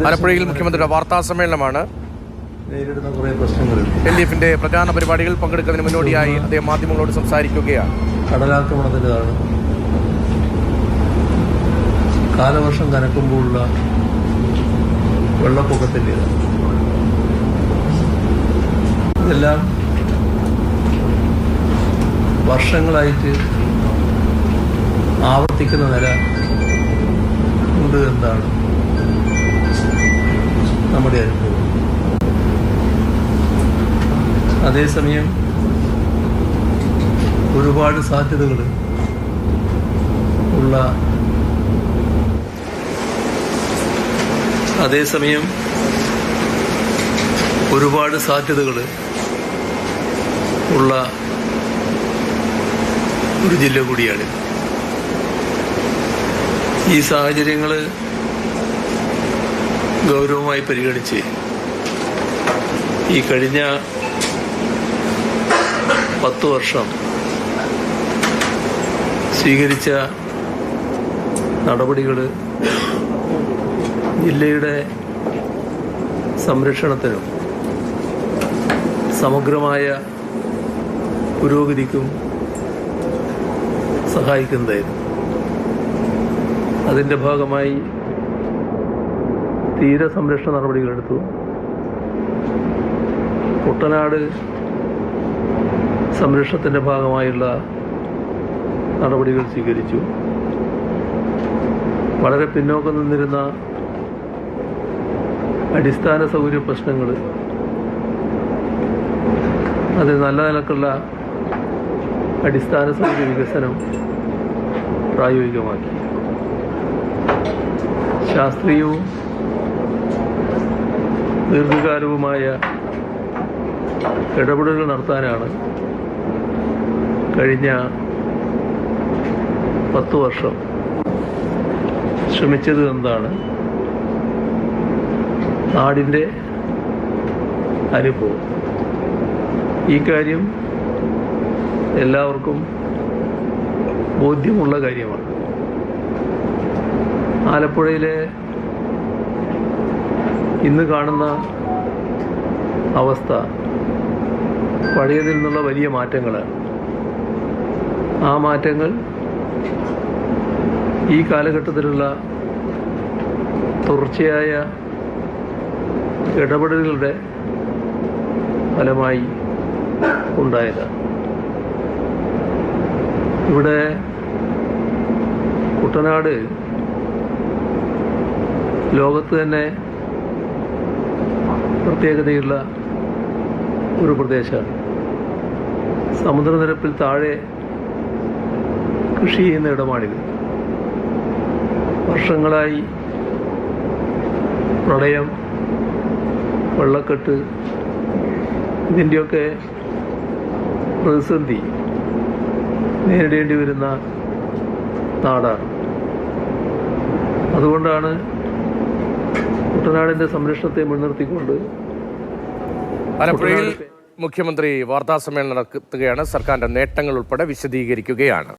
ആലപ്പുഴയിൽ മുഖ്യമന്ത്രിയുടെ വാർത്താ സമ്മേളനമാണ്. നേരിടുന്ന കുറേ പ്രശ്നങ്ങളുണ്ട്. LDFന്റെ പ്രധാന പരിപാടികൾ പങ്കെടുക്കുന്നതിന് മുന്നോടിയായി അദ്ദേഹം മാധ്യമങ്ങളോട് സംസാരിക്കുകയാണ്. കടലാക്രമണത്തിൻ്റെതാണ്, കാലവർഷം കനക്കുമ്പോഴുള്ള വെള്ളപ്പൊക്കത്തിൻ്റെതാണ്. ഇതെല്ലാം വർഷങ്ങളായിട്ട് ആവർത്തിക്കുന്ന നില ഉണ്ട് എന്നാണ് നമ്മുടെ അനുഭവം. അതേസമയം ഒരുപാട് സാധ്യതകൾ ഉള്ള ഒരു ജില്ല കൂടിയാണ്. ഈ സാഹചര്യങ്ങൾ ഗൗരവമായി പരിഗണിച്ച് ഈ കഴിഞ്ഞ 10 വർഷം സ്വീകരിച്ച നടപടികൾ ജില്ലയുടെ സംരക്ഷണത്തിനും സമഗ്രമായ പുരോഗതിക്കും സഹായിക്കുന്നതായിരുന്നു. അതിൻ്റെ ഭാഗമായി തീരസംരക്ഷണ നടപടികളെടുത്തു. കുട്ടനാട് സംരക്ഷണത്തിൻ്റെ ഭാഗമായുള്ള നടപടികൾ സ്വീകരിച്ചു. വളരെ പിന്നോക്കം നിന്നിരുന്ന അടിസ്ഥാന സൗകര്യ പ്രശ്നങ്ങൾ, അത് നല്ല നിലക്കുള്ള അടിസ്ഥാന സൗകര്യ വികസനം പ്രായോഗികമാക്കി. ശാസ്ത്രീയവും ദീർഘകാലവുമായ ഇടപെടലുകൾ നടത്താനാണ് കഴിഞ്ഞ 10 വർഷം ശ്രമിച്ചത് എന്നതാണ് നാടിൻ്റെ അനുഭവം. ഈ കാര്യം എല്ലാവർക്കും ബോധ്യമുള്ള കാര്യമാണ്. ആലപ്പുഴയിലെ ഇന്ന് കാണുന്ന അവസ്ഥ പഴയതിൽ നിന്നുള്ള വലിയ മാറ്റങ്ങളാണ്. ആ മാറ്റങ്ങൾ ഈ കാലഘട്ടത്തിലുള്ള തുടർച്ചയായ ഇടപെടലുകളുടെ ഫലമായി ഉണ്ടായതാണ്. ഇവിടെ കുട്ടനാട് ലോകത്ത് തന്നെ പ്രത്യേകതയുള്ള ഒരു പ്രദേശമാണ്. സമുദ്രനിരപ്പിൽ താഴെ കൃഷി ചെയ്യുന്ന ഇടമാണിത്. വർഷങ്ങളായി പ്രളയം, വെള്ളക്കെട്ട്, ഇതിൻ്റെയൊക്കെ പ്രതിസന്ധി നേരിടേണ്ടി വരുന്ന നാടാണ്. അതുകൊണ്ടാണ് കുട്ടനാടിൻ്റെ സംരക്ഷണത്തെ മുൻനിർത്തിക്കൊണ്ട് ആലപ്പുഴയിൽ മുഖ്യമന്ത്രി വാർത്താ സമ്മേളനം നടത്തുകയാണ്. സർക്കാരിന്റെ നേട്ടങ്ങൾ ഉൾപ്പെടെ വിശദീകരിക്കുകയാണ്.